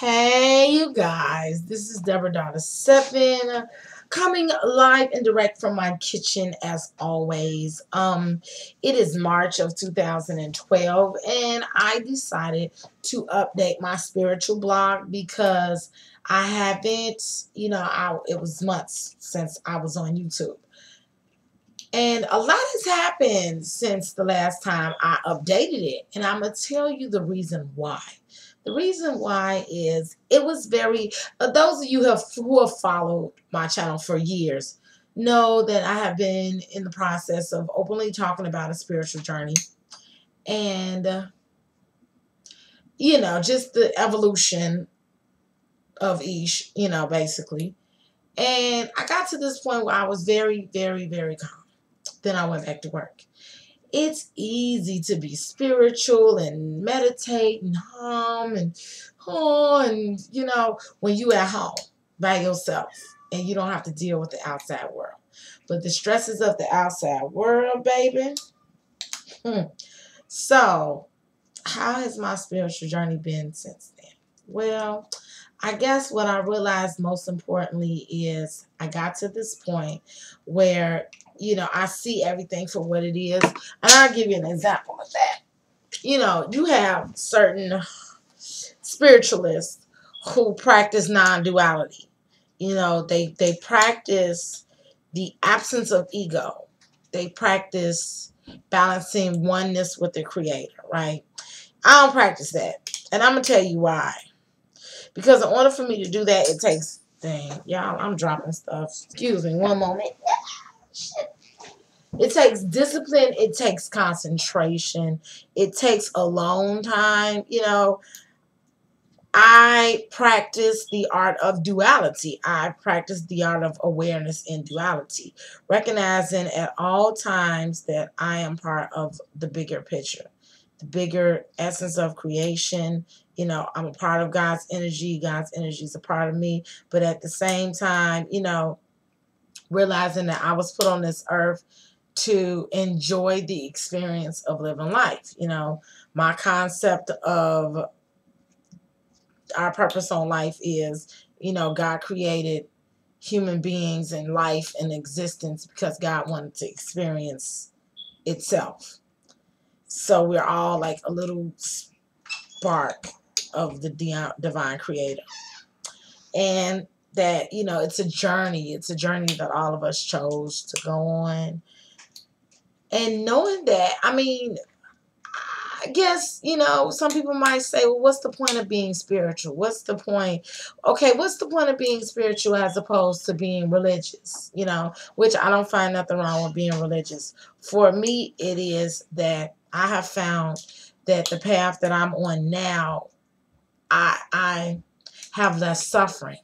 Hey, you guys, this is Deborah Donna 7 coming live and direct from my kitchen as always. It is March of 2012, and I decided to update my spiritual blog because I haven't, it was months since I was on YouTube. And a lot has happened since the last time I updated it. And I'm going to tell you the reason why. The reason why is it was very, those of you who have followed my channel for years know that I have been in the process of openly talking about a spiritual journey. And, just the evolution of each, basically. And I got to this point where I was very, very, very calm. Then I went back to work. It's easy to be spiritual and meditate and hum and when you at home by yourself and you don't have to deal with the outside world. But the stresses of the outside world, baby. So, how has my spiritual journey been since then? Well, I guess what I realized most importantly is I got to this point where, I see everything for what it is. And I'll give you an example of that. You have certain spiritualists who practice non-duality. They practice the absence of ego. They practice balancing oneness with the creator, right? I don't practice that. And I'm going to tell you why. Because in order for me to do that, it takes... Dang, y'all, I'm dropping stuff. Excuse me, one moment. Shit. It takes discipline. It takes concentration. It takes alone time. I practice the art of duality. I practice the art of awareness in duality. Recognizing at all times that I am part of the bigger picture. The bigger essence of creation. I'm a part of God's energy. God's energy is a part of me. But at the same time, realizing that I was put on this earth to enjoy the experience of living life. My concept of our purpose on life is, God created human beings and life and existence because God wanted to experience itself. So we're all like a little spark of the divine creator. And that, it's a journey. It's a journey that all of us chose to go on. And knowing that, I guess, some people might say, well, what's the point of being spiritual? What's the point? Okay, what's the point of being spiritual as opposed to being religious? Which I don't find nothing wrong with being religious. For me, it is that I have found that the path that I'm on now, I have less suffering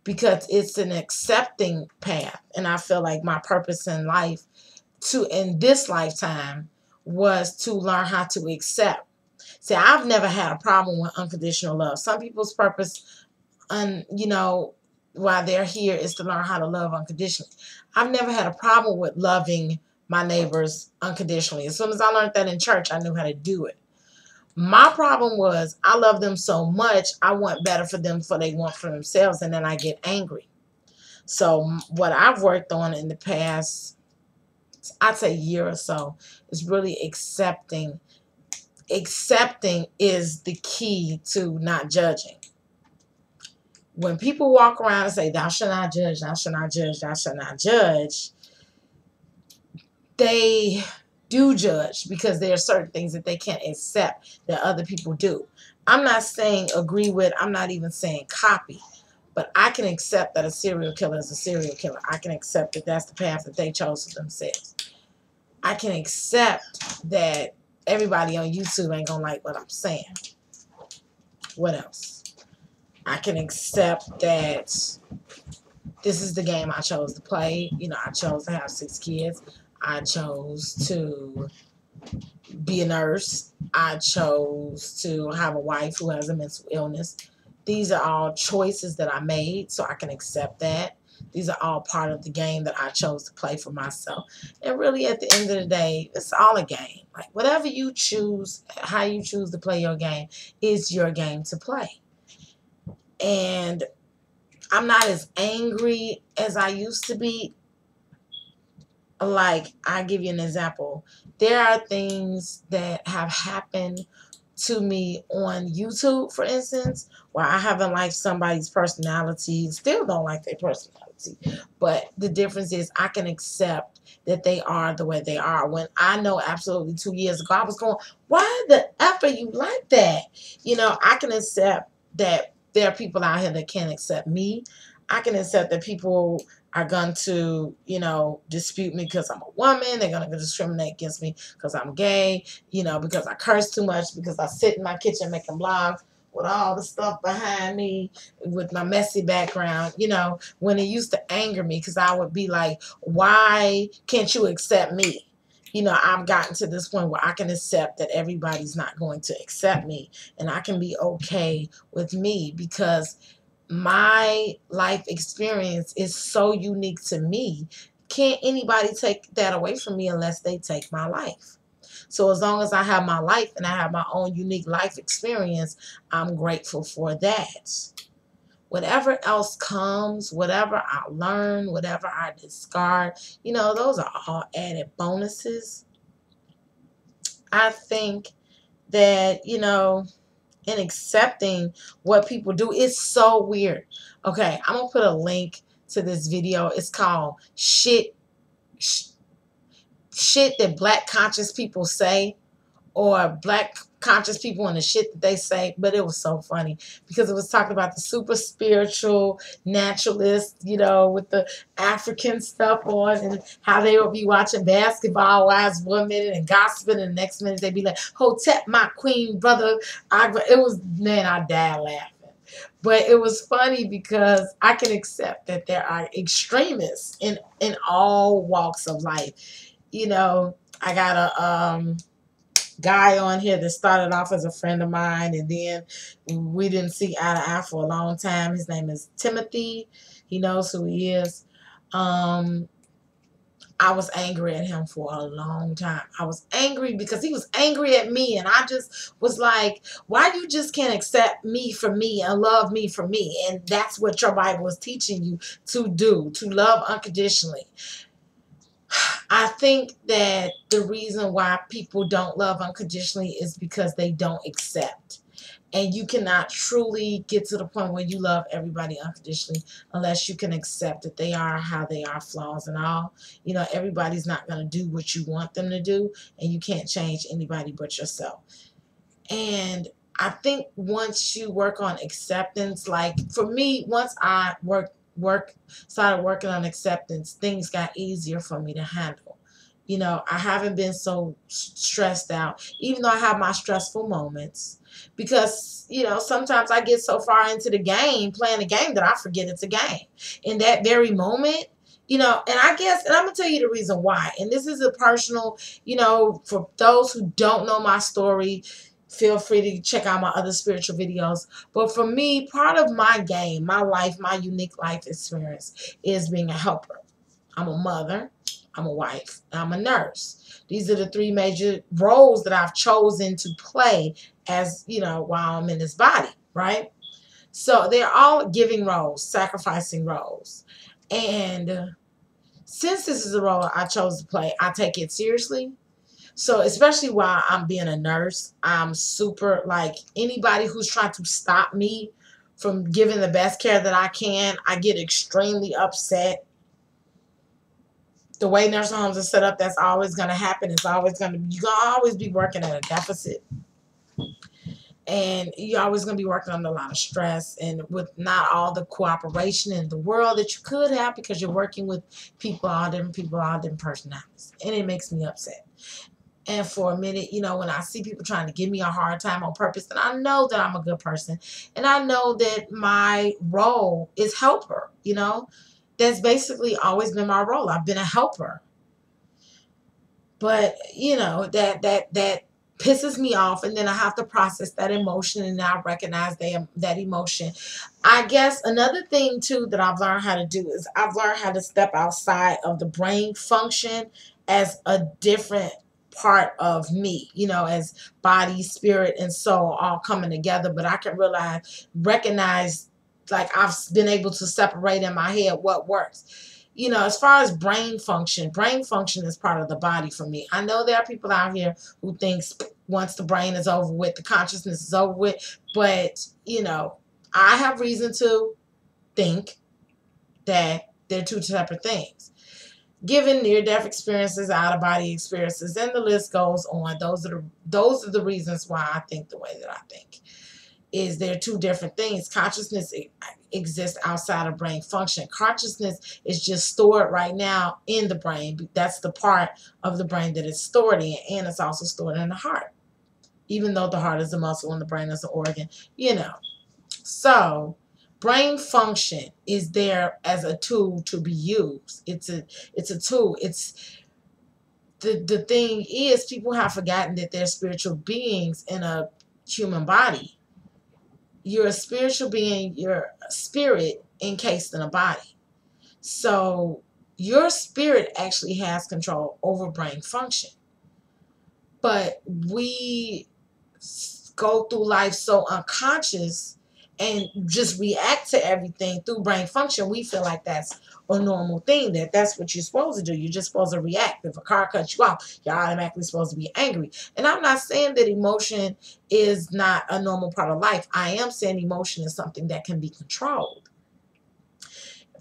because it's an accepting path. And I feel like my purpose in life in this lifetime was to learn how to accept. See, I've never had a problem with unconditional love. Some people's purpose, while they're here is to learn how to love unconditionally. I've never had a problem with loving my neighbors unconditionally. As soon as I learned that in church, I knew how to do it. My problem was I love them so much, I want better for them before they want for themselves, and then I get angry. So what I've worked on in the past, I'd say year or so, is really accepting. Accepting is the key to not judging. When people walk around and say, thou shalt not judge, thou shalt not judge, thou shalt not judge, they do judge because there are certain things that they can't accept that other people do. I'm not saying agree with, I'm not even saying copy, but I can accept that a serial killer is a serial killer. I can accept that that's the path that they chose for themselves. I can accept that everybody on YouTube ain't gonna like what I'm saying. What else? I can accept that this is the game I chose to play. I chose to have 6 kids. I chose to be a nurse. I chose to have a wife who has a mental illness. These are all choices that I made, so I can accept that. These are all part of the game that I chose to play for myself. And really, at the end of the day, it's all a game. Like, whatever you choose, how you choose to play your game is your game to play. And I'm not as angry as I used to be. Like, I'll give you an example. There are things that have happened to me on YouTube, for instance, where I haven't liked somebody's personality, still don't like their personality. But the difference is I can accept that they are the way they are. When I know absolutely 2 years ago, I was going, why the F are you like that? You know, I can accept that there are people out here that can't accept me. I can accept that people are going to, you know, dispute me because I'm a woman. They're going to discriminate against me because I'm gay, you know, because I curse too much, because I sit in my kitchen making blogs with all the stuff behind me, with my messy background, you know, when it used to anger me because I would be like, why can't you accept me? You know, I've gotten to this point where I can accept that everybody's not going to accept me, and I can be okay with me because my life experience is so unique to me. Can't anybody take that away from me unless they take my life. So as long as I have my life and I have my own unique life experience, I'm grateful for that. Whatever else comes, whatever I learn, whatever I discard, you know, those are all added bonuses. I think that, you know, in accepting what people do, it's so weird. Okay, I'm gonna put a link to this video. It's called shit that black conscious people say, or black conscious people and the shit that they say. But it was so funny because it was talking about the super spiritual naturalist, you know, with the African stuff on, and how they would be watching Basketball Wives 1 minute and gossiping, and the next minute they'd be like, Hotep, my queen, brother. It was, man, I died laughing. But it was funny because I can accept that there are extremists in all walks of life. You know, I got a guy on here that started off as a friend of mine, and then we didn't see eye to eye for a long time. His name is Timothy. He knows who he is. Um, I was angry at him for a long time. I was angry because he was angry at me, and I just was like, why you just can't accept me for me and love me for me? And that's what your Bible is teaching you to do, to love unconditionally. I think that the reason why people don't love unconditionally is because they don't accept. And you cannot truly get to the point where you love everybody unconditionally unless you can accept that they are how they are, flaws and all. You know, everybody's not going to do what you want them to do, and you can't change anybody but yourself. And I think once you work on acceptance, like for me, once I started working on acceptance, things got easier for me to handle. You know, I haven't been so stressed out, even though I have my stressful moments, because, you know, sometimes I get so far into the game, playing the game, that I forget it's a game. In that very moment, you know, and I guess, and I'm going to tell you the reason why. And this is a personal, you know, for those who don't know my story, feel free to check out my other spiritual videos. But for me, part of my game, my life, my unique life experience is being a helper. I'm a mother, I'm a wife, I'm a nurse. These are the three major roles that I've chosen to play as, you know, while I'm in this body, right? So they're all giving roles, sacrificing roles. And since this is a role I chose to play, I take it seriously. So especially while I'm being a nurse, I'm super, like, anybody who's trying to stop me from giving the best care that I can, I get extremely upset. The way nursing homes are set up, that's always going to happen. It's always going to, you're going to always be working at a deficit. And you're always going to be working under a lot of stress, and with not all the cooperation in the world that you could have, because you're working with all different personalities. And it makes me upset. And for a minute, you know, when I see people trying to give me a hard time on purpose, then I know that I'm a good person. And I know that my role is helper, you know. That's basically always been my role. I've been a helper. But, you know, that pisses me off, and then I have to process that emotion, and I recognize that emotion. I guess another thing too that I've learned how to do is I've learned how to step outside of the brain function as a different part of me, you know, as body, spirit, and soul all coming together. But I can recognize like I've been able to separate in my head what works. You know, as far as brain function is part of the body for me. I know there are people out here who thinks once the brain is over with, the consciousness is over with. But, you know, I have reason to think that they're two separate things. Given near-death experiences, out-of-body experiences, and the list goes on, those are the reasons why I think the way that I think. Is there two different things. Consciousness exists outside of brain function. Consciousness is just stored right now in the brain. That's the part of the brain that it's stored in, and it's also stored in the heart. Even though the heart is a muscle and the brain is an organ, you know. So brain function is there as a tool to be used. It's a tool. It's the thing is, people have forgotten that they're spiritual beings in a human body. You're a spiritual being, you're a spirit encased in a body. So your spirit actually has control over brain function. But we go through life so unconscious and just react to everything through brain function. We feel like that's a normal thing, that's what you're supposed to do. You're just supposed to react. If a car cuts you off, you're automatically supposed to be angry. And I'm not saying that emotion is not a normal part of life. I am saying emotion is something that can be controlled.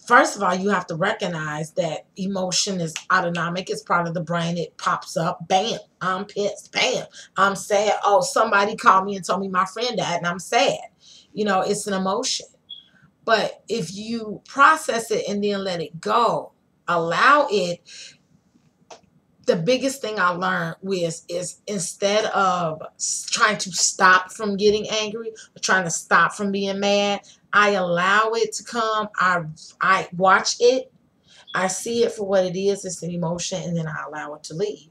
First of all, you have to recognize that emotion is autonomic. It's part of the brain. It pops up. Bam, I'm pissed. Bam, I'm sad. Oh, somebody called me and told me my friend died and I'm sad. You know, it's an emotion. But if you process it and then let it go, allow it, the biggest thing I learned is instead of trying to stop from getting angry or trying to stop from being mad, I allow it to come. I watch it. I see it for what it is. It's an emotion, and then I allow it to leave.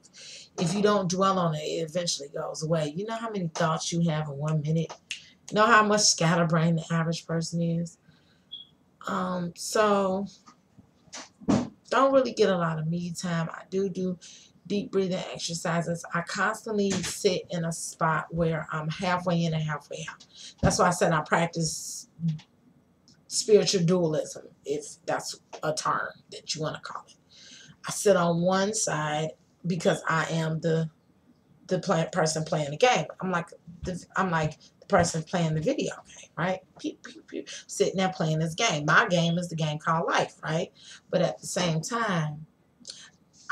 If you don't dwell on it, it eventually goes away. You know how many thoughts you have in 1 minute? You know how much scatterbrain the average person is? So don't really get a lot of me time. I do deep breathing exercises. I constantly sit in a spot where I'm halfway in and halfway out. That's why I said I practice spiritual dualism, if that's a term that you want to call it. I sit on one side because I am the person playing the game. I'm like the person playing the video game, right? Pew, pew, pew. Sitting there playing this game. My game is the game called life, right? But at the same time,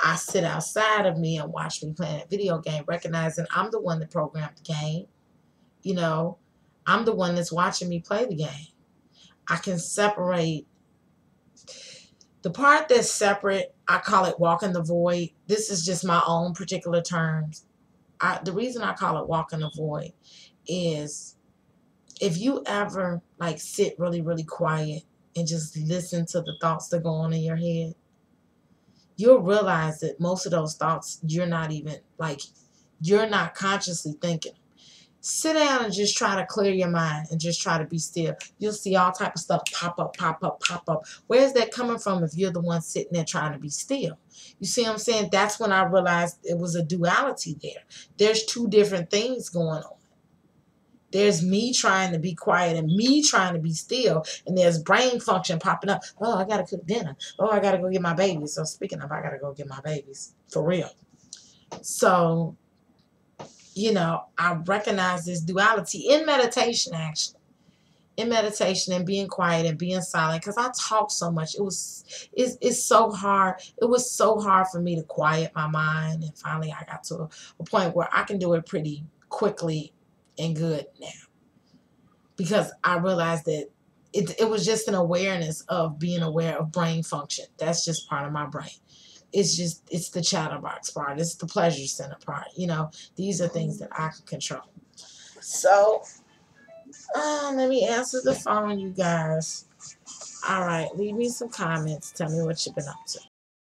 I sit outside of me and watch me playing a video game, recognizing I'm the one that programmed the game. You know, I'm the one that's watching me play the game. I can separate the part that's separate. I call it walking the void. This is just my own particular terms. The reason I call it walking the void is if you ever like sit really, really quiet and just listen to the thoughts that go on in your head, you'll realize that most of those thoughts, you're not consciously thinking. Sit down and just try to clear your mind and just try to be still. You'll see all type of stuff pop up, pop up, pop up. Where's that coming from if you're the one sitting there trying to be still? You see what I'm saying? That's when I realized it was a duality there. There's two different things going on. There's me trying to be quiet and me trying to be still. And there's brain function popping up. Oh, I got to cook dinner. Oh, I got to go get my babies. So speaking of, I got to go get my babies. For real. So, you know, I recognize this duality in meditation, actually. In meditation and being quiet and being silent. Because I talk so much. It's so hard. It was so hard for me to quiet my mind. And finally I got to a point where I can do it pretty quickly and good now, because I realized that it was just an awareness of being aware of brain function. That's just part of my brain. It's the chatterbox part. It's the pleasure center part. You know, these are things that I can control. So, let me answer the phone, you guys. All right, leave me some comments. Tell me what you've been up to.